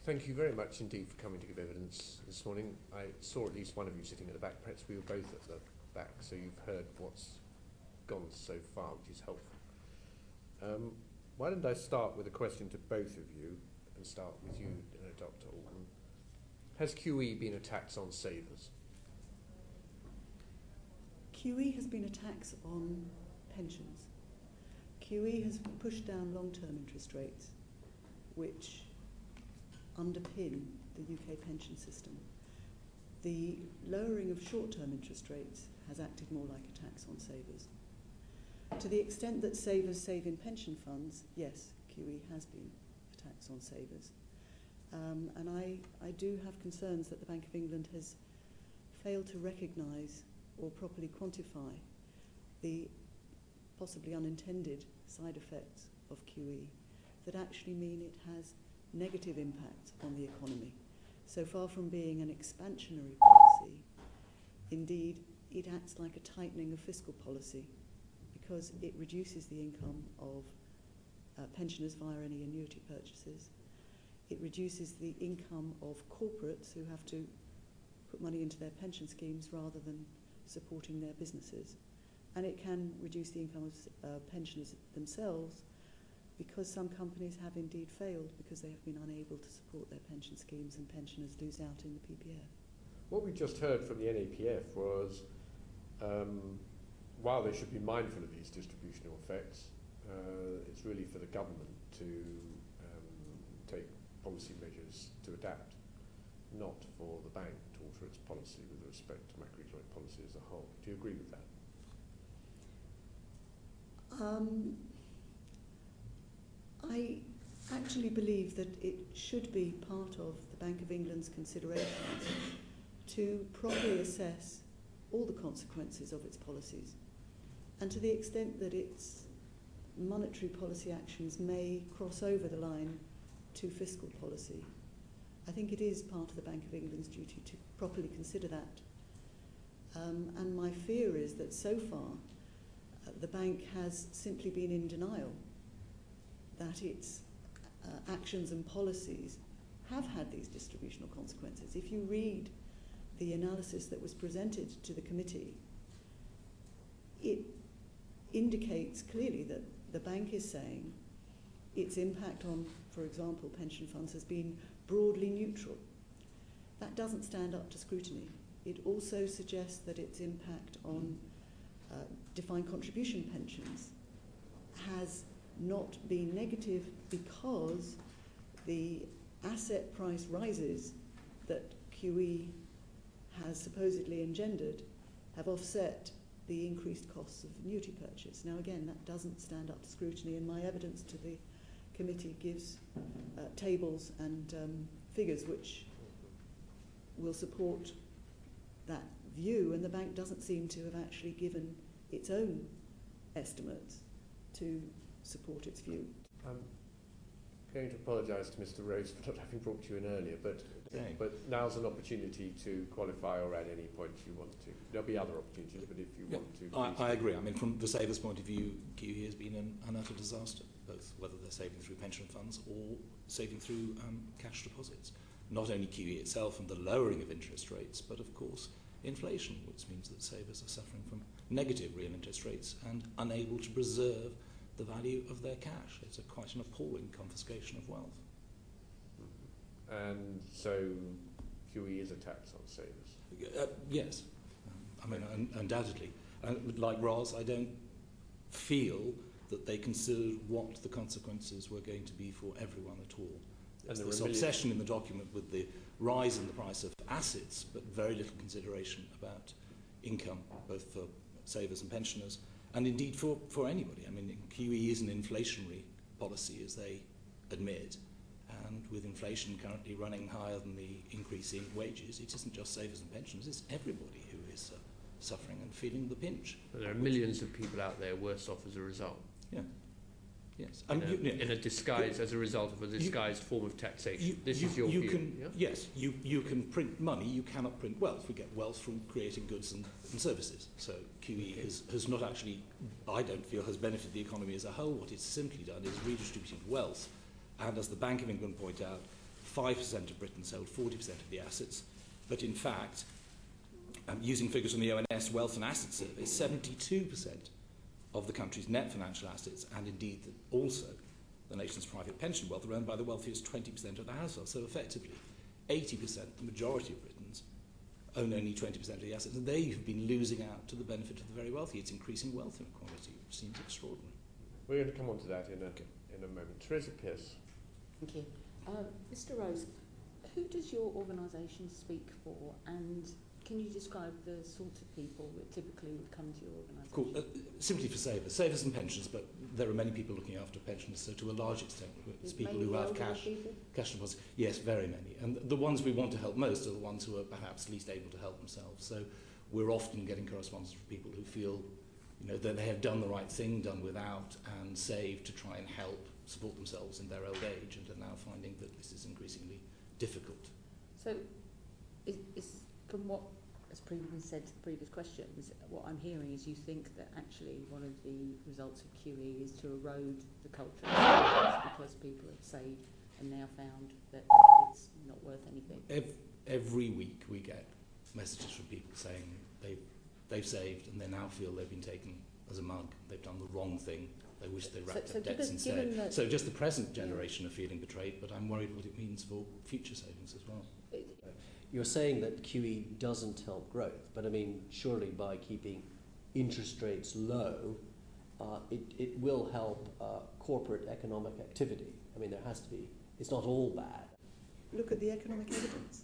Thank you very much indeed for coming to give evidence this morning. I saw at least one of you sitting at the back. Perhaps we were both at the back, so you've heard what's gone so far, which is helpful. Why don't I start with a question to both of you, and start with you, Dr. Alton. Has QE been a tax on savers? QE has been a tax on pensions. QE has pushed down long-term interest rates, which underpin the UK pension system. The lowering of short-term interest rates has acted more like a tax on savers. To the extent that savers save in pension funds, yes, QE has been a tax on savers. And I do have concerns that the Bank of England has failed to recognise or properly quantify the possibly unintended side effects of QE that actually mean it has negative impacts on the economy. So far from being an expansionary policy, indeed, it acts like a tightening of fiscal policy because it reduces the income of pensioners via any annuity purchases. It reduces the income of corporates who have to put money into their pension schemes rather than supporting their businesses. And it can reduce the income of pensioners themselves because some companies have indeed failed because they have been unable to support their pension schemes and pensioners lose out in the PPF. What we just heard from the NAPF was, while they should be mindful of these distributional effects, it's really for the government to take policy measures to adapt, not for the bank to alter its policy with respect to macroeconomic policy as a whole. Do you agree with that? I actually believe that it should be part of the Bank of England's considerations to properly assess all the consequences of its policies. And to the extent that its monetary policy actions may cross over the line to fiscal policy, I think it is part of the Bank of England's duty to properly consider that. And my fear is that so far the bank has simply been in denial that its actions and policies have had these distributional consequences. If you read the analysis that was presented to the committee, it indicates clearly that the bank is saying its impact on, for example, pension funds has been broadly neutral. That doesn't stand up to scrutiny. It also suggests that its impact on defined contribution pensions has not been negative because the asset price rises that QE has supposedly engendered have offset the increased costs of annuity purchase. Now again, that doesn't stand up to scrutiny, and my evidence to the committee gives tables and figures which will support that view, and the bank doesn't seem to have actually given its own estimates to support its view. I'm going to apologise to Mr. Rose for not having brought you in earlier, but now's an opportunity to qualify or add any points you want to. There'll be other opportunities, but if you want to... I agree. I mean, from the savers' point of view, QE has been an utter disaster, both whether they're saving through pension funds or saving through cash deposits. Not only QE itself and the lowering of interest rates, but of course inflation, which means that savers are suffering from negative real interest rates and unable to preserve the value of their cash. It's quite an appalling confiscation of wealth. And so QE is a tax on savers? Yes. I mean, undoubtedly. Like Ros, I don't feel that they considered what the consequences were going to be for everyone at all. There's this obsession in the document with the rise in the price of assets, but very little consideration about income, both for savers and pensioners, and indeed for anybody. I mean, QE is an inflationary policy, as they admit, and with inflation currently running higher than the increase in wages, it isn't just savers and pensioners, it's everybody who is suffering and feeling the pinch. But there are millions of people out there worse off as a result. Yeah. Yes. In a disguise, as a result of a disguised form of taxation. This is your view. Yeah? Yes, you can print money, you cannot print wealth. We get wealth from creating goods and services. So QE has not actually, I don't feel, has benefited the economy as a whole. What it's simply done is redistributing wealth. And as the Bank of England point out, 5% of Britons held 40% of the assets, but in fact, using figures from the ONS Wealth and Asset Survey, 72% of the country's net financial assets, and indeed also the nation's private pension wealth, are owned by the wealthiest 20% of the household. So effectively, 80%, the majority of Britons, own only 20% of the assets, and they have been losing out to the benefit of the very wealthy. It's increasing wealth inequality, which seems extraordinary. We're going to come on to that in a moment. Teresa Pierce. Thank you. Mr. Rose, who does your organisation speak for, and can you describe the sorts of people that typically would come to your organisation? Cool. Simply for savers and pensions, but there are many people looking after pensioners, so to a large extent it's people who have cash deposits. Yes, very many. And the ones we want to help most are the ones who are perhaps least able to help themselves. So we're often getting correspondence from people who feel that they have done the right thing, done without, and saved to try and help support themselves in their old age, and are now finding that this is increasingly difficult. So is from what has previously said to the previous questions, what I'm hearing is you think that actually one of the results of QE is to erode the culture of savings because people have saved and now found that it's not worth anything. Every week we get messages from people saying they've saved and they now feel they've been taken as a mug. They've done the wrong thing. They wish they wrapped up debts instead. So just the present generation are feeling betrayed, but I'm worried what it means for future savings as well. You're saying that QE doesn't help growth, but I mean, surely by keeping interest rates low, it will help corporate economic activity. I mean, there has to be. It's not all bad. Look at the economic evidence.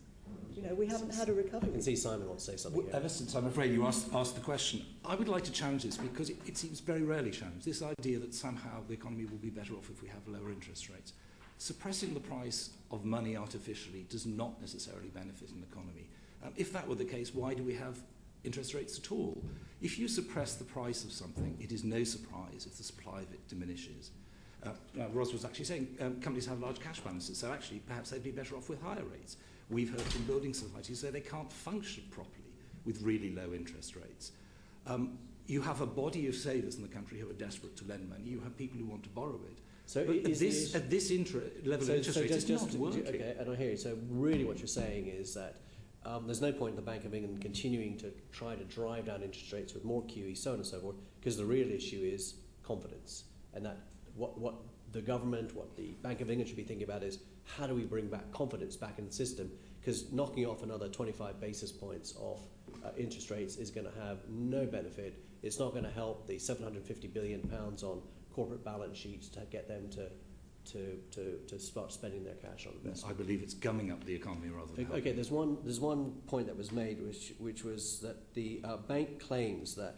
We haven't had a recovery. I can see Simon wants to say something here. Ever since I'm afraid you asked the question, I would like to challenge this because it seems very rarely challenged. This idea that somehow the economy will be better off if we have lower interest rates. Suppressing the price of money artificially does not necessarily benefit an economy. If that were the case, why do we have interest rates at all? If you suppress the price of something, it is no surprise if the supply of it diminishes. Ros was actually saying companies have large cash balances, so actually perhaps they'd be better off with higher rates. We've heard from building societies say they can't function properly with really low interest rates. You have a body of savers in the country who are desperate to lend money. You have people who want to borrow it. So at this level of interest rates, it's not working. Okay, and I hear you. So really what you're saying is that there's no point in the Bank of England continuing to try to drive down interest rates with more QE, so on and so forth, because the real issue is confidence. And that what the government, what the Bank of England should be thinking about is how do we bring back confidence back in the system? Because knocking off another 25 basis points off interest rates is going to have no benefit. It's not going to help the £750 billion on corporate balance sheets to get them to start spending their cash on investment. I believe it's gumming up the economy rather than okay, there's one point that was made which was that the bank claims that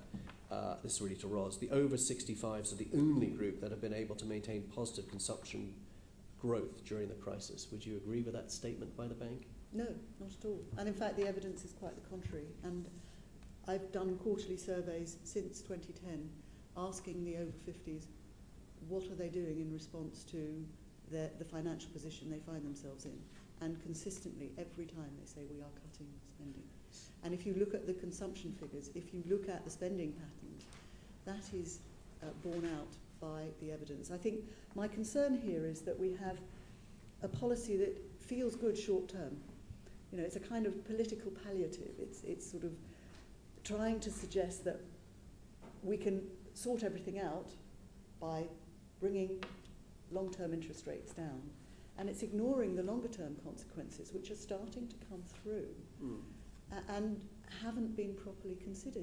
this is really to Ros, the over 65s are the only group that have been able to maintain positive consumption growth during the crisis. Would you agree with that statement by the bank? No, not at all. And in fact, the evidence is quite the contrary. And I've done quarterly surveys since 2010 asking the over 50s what are they doing in response to the financial position they find themselves in. And consistently, every time they say we are cutting spending. And if you look at the consumption figures, if you look at the spending patterns, that is borne out by the evidence. I think my concern here is that we have a policy that feels good short term. It's a kind of political palliative. It's sort of trying to suggest that we can sort everything out by bringing long-term interest rates down, and it's ignoring the longer-term consequences, which are starting to come through and haven't been properly considered.